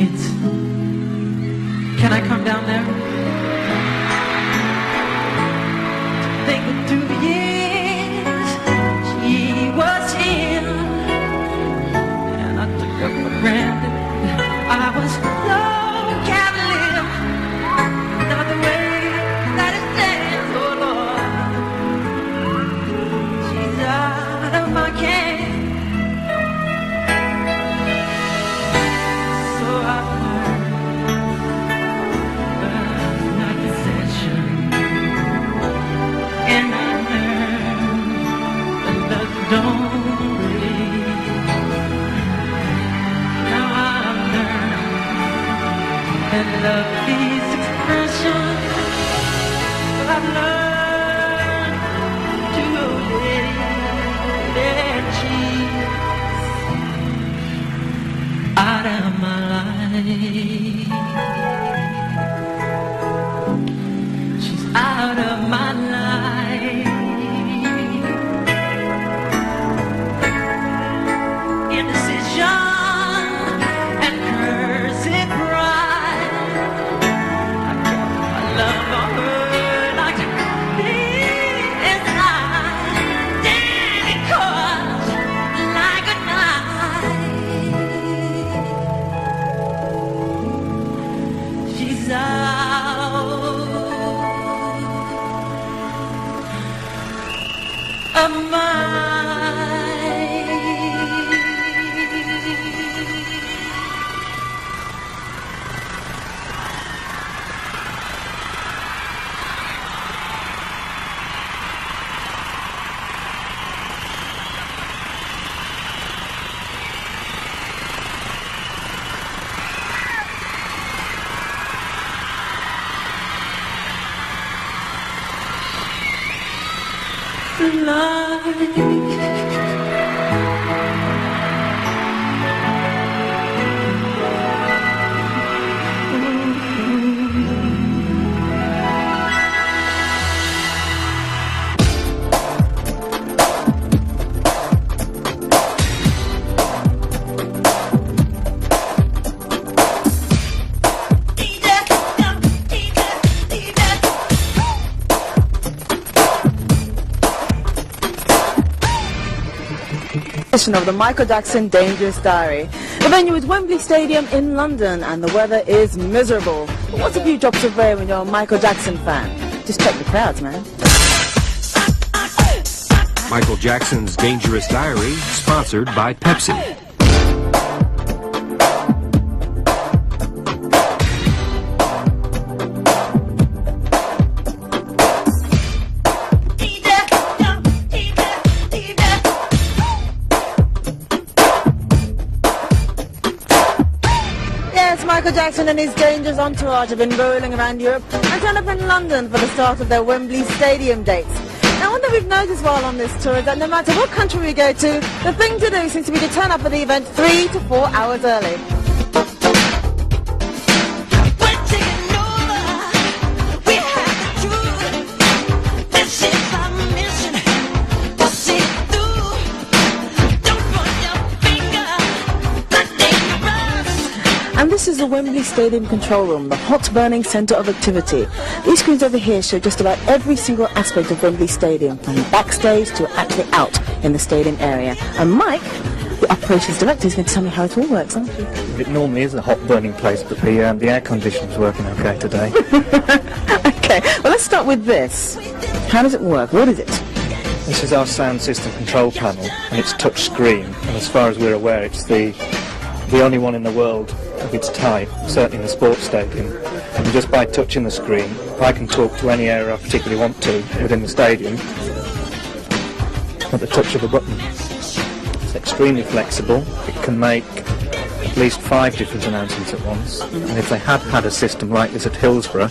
It's, can I come down there? Think that through the years she was here, and I took her for granted. I was so cavalier, not the way that it stands, oh Lord. She's out of my care. Love these expressions, but I've learned to let she's out of my life. She's out of my life. Indecision and cursed pride. Of the Michael Jackson Dangerous Diary. The venue is Wembley Stadium in London and the weather is miserable. But what's a few drops of rain when you're a Michael Jackson fan? Just check the crowds, man. Michael Jackson's Dangerous Diary, sponsored by Pepsi. Michael Jackson and his Dangerous entourage have been rolling around Europe and turned up in London for the start of their Wembley Stadium dates. Now, one thing we've noticed while on this tour is that no matter what country we go to, the thing to do seems to be to turn up for the event 3 to 4 hours early. And this is the Wembley Stadium control room, the hot burning centre of activity. These screens over here show just about every single aspect of Wembley Stadium, from backstage to actually out in the stadium area. And Mike, the operations director, is going to tell me how it all works, aren't you? It normally is a hot burning place, but the air conditioning's working okay today. Okay, well let's start with this. How does it work? What is it? This is our sound system control panel, and it's touch screen, and as far as we're aware it's the only one in the world of its type, certainly in the sports stadium. And just by touching the screen, I can talk to any area I particularly want to within the stadium at the touch of a button. It's extremely flexible. It can make at least 5 different announcements at once. And if they had had a system like this at Hillsborough,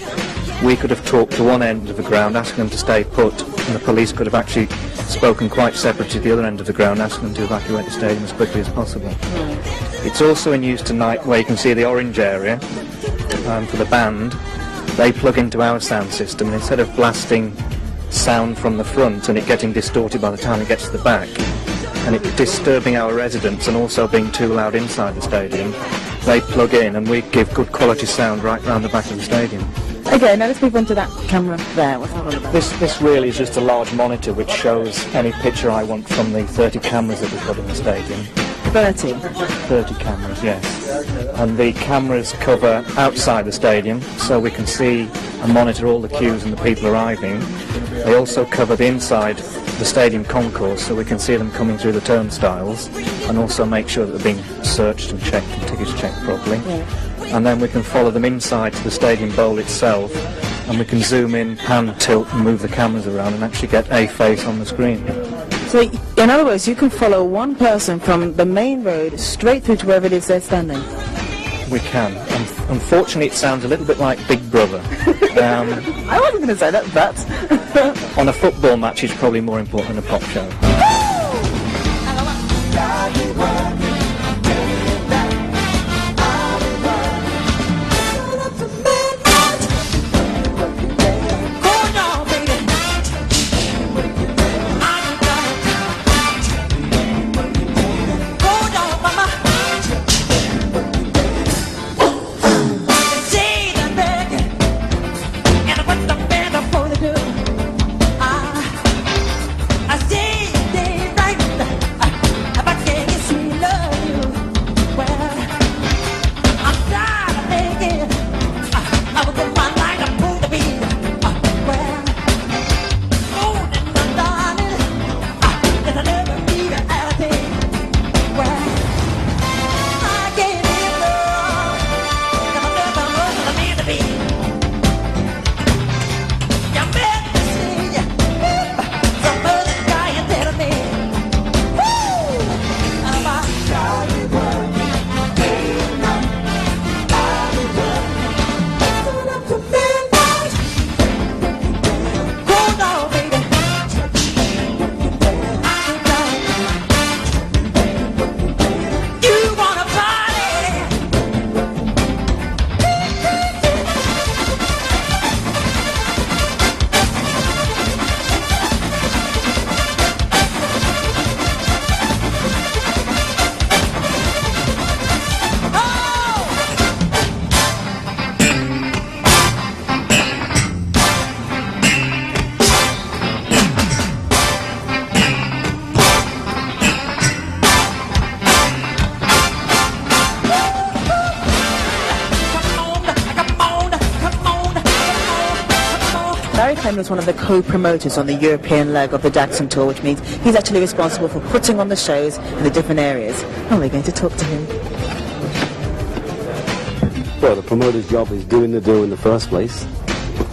we could have talked to one end of the ground, asking them to stay put, and the police could have actually spoken quite separately to the other end of the ground, asking them to evacuate the stadium as quickly as possible. It's also in use tonight where you can see the orange area for the band. They plug into our sound system, and instead of blasting sound from the front and it getting distorted by the time it gets to the back, and it disturbing our residents and also being too loud inside the stadium, they plug in, and we give good quality sound right round the back of the stadium. Okay, now let's move on to that camera there. What's that all about? This really is just a large monitor which shows any picture I want from the 30 cameras that we've got in the stadium. 30. 30 cameras, yes. And the cameras cover outside the stadium, so we can see and monitor all the queues and the people arriving. They also cover the inside, the stadium concourse, so we can see them coming through the turnstiles, and also make sure that they're being searched and checked and tickets checked properly. Yeah. And then we can follow them inside to the stadium bowl itself, and we can zoom in, pan, tilt and move the cameras around and actually get a face on the screen. So, in other words, you can follow one person from the main road straight through to wherever it is they're standing. We can. Unfortunately, it sounds a little bit like Big Brother. I wasn't going to say that, but... On a football match, it's probably more important than a pop show. Barry Clayton was one of the co-promoters on the European leg of the Jackson Tour, which means he's actually responsible for putting on the shows in the different areas. And we're going to talk to him. Well, the promoter's job is doing the do in the first place,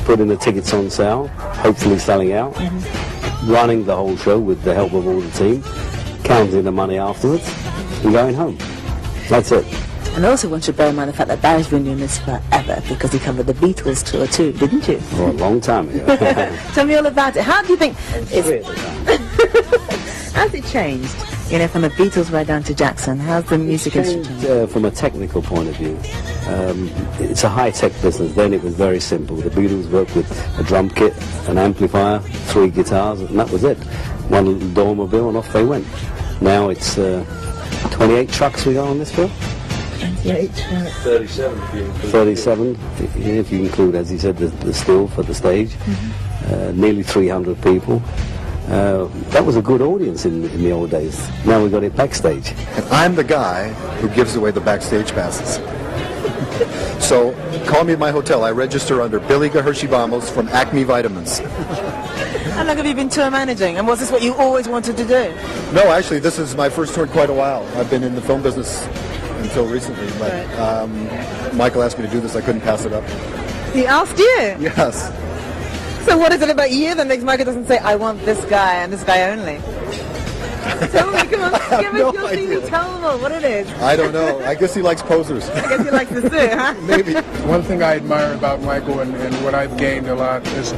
putting the tickets on sale, hopefully selling out, running the whole show with the help of all the team, counting the money afterwards, and going home. That's it. And also one should bear in mind the fact that Barry's been doing this forever, because he covered the Beatles tour too, didn't you? For a long time ago. Tell me all about it. How do you think how's it changed? You know, from the Beatles right down to Jackson, how's the music industry changed? From a technical point of view, it's a high-tech business. Then it was very simple. The Beatles worked with a drum kit, an amplifier, 3 guitars, and that was it. One little Dormobile, and off they went. Now it's 28 trucks we got on this film. 37 if you include 37, if you include, as he said, the still for the stage. Nearly 300 people. That was a good audience in the old days. Now we've got it backstage. And I'm the guy who gives away the backstage passes. So call me at my hotel. I register under Billy Hershey-Vamos from Acme Vitamins. How long have you been tour managing? And was this what you always wanted to do? No, actually, this is my first tour in quite a while. I've been in the film business until recently, but Michael asked me to do this. I couldn't pass it up. He asked you? Yes. So what is it about you that makes Michael doesn't say, I want this guy and this guy only? Tell me, come on, give us your CV, tell them all what it is. I don't know. I guess he likes posers. I guess he likes to sue, huh? Maybe. One thing I admire about Michael and what I've gained a lot is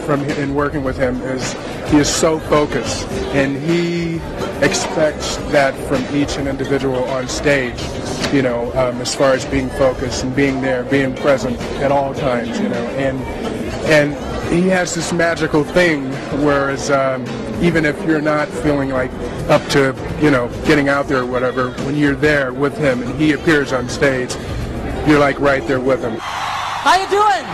from in working with him is he is so focused, and he expects that from each and individual on stage, you know, as far as being focused and being there, being present at all times, you know, and he has this magical thing, whereas even if you're not feeling like up to, getting out there or whatever, when you're there with him and he appears on stage, you're like right there with him. How you doing?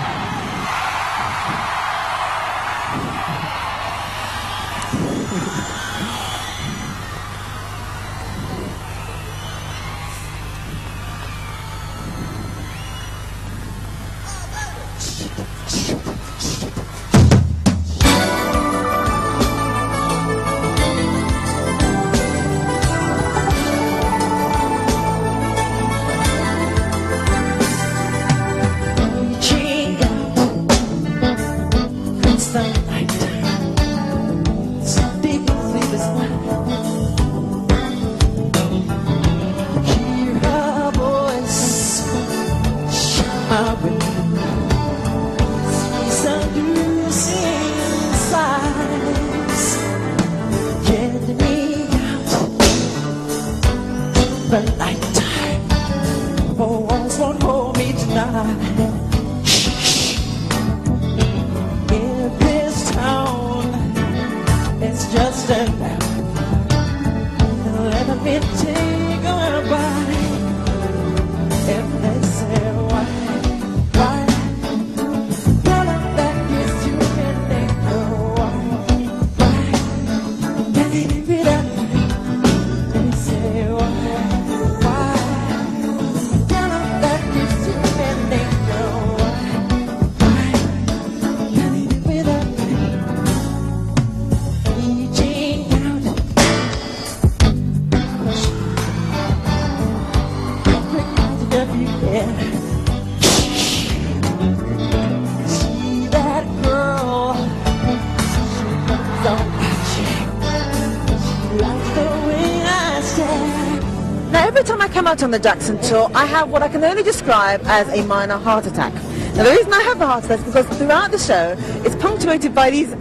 Out on the Jackson tour, I have what I can only describe as a minor heart attack. Now the reason I have the heart attack is because throughout the show it's punctuated by these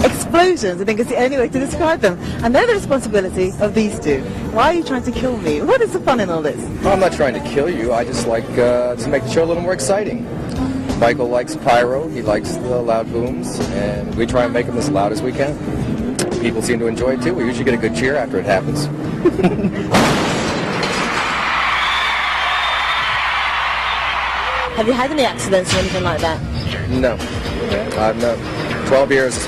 explosions. I think it's the only way to describe them, and they're the responsibility of these two. Why are you trying to kill me? What is the fun in all this? Well, I'm not trying to kill you. I just like to make the show a little more exciting. Michael likes pyro, he likes the loud booms, and we try and make them as loud as we can. People seem to enjoy it too. We usually get a good cheer after it happens. Have you had any accidents or anything like that? No. I've not. 12 years.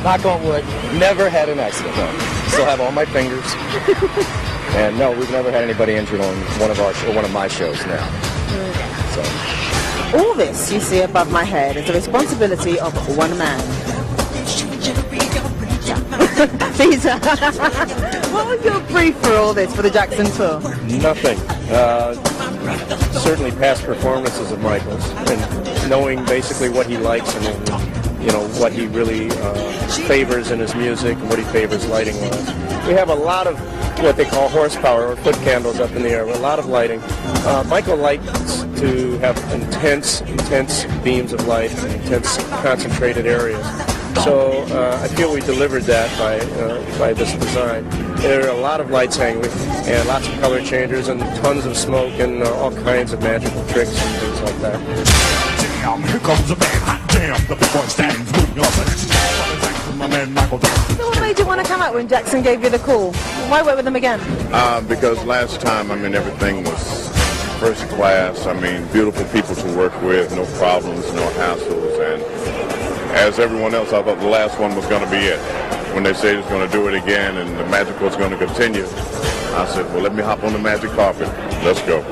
Knock on wood. Never had an accident. No. Still have all my fingers. And no, we've never had anybody injured on one of my shows now. So. All this you see above my head is the responsibility of one man. Caesar, what was your brief for all this, for the Jackson tour? Nothing. Certainly past performances of Michael's, and knowing basically what he likes and what he really favors in his music and what he favors lighting-wise. We have a lot of what they call horsepower or foot candles up in the air, with a lot of lighting. Michael likes to have intense beams of light and intense concentrated areas. So I feel we delivered that by this design. There are a lot of lights hanging and lots of color changers and tons of smoke and all kinds of magical tricks and things like that. Damn, here comes a man, hot damn, the big boy stands moving up and my man Michael. So what made you want to come out when Jackson gave you the call? Why work with them again? Because last time, everything was first class. Beautiful people to work with, no problems, no hassles, and as everyone else, I thought the last one was going to be it. When they said it's going to do it again and the magic was going to continue, I said, well, let me hop on the magic carpet. Let's go.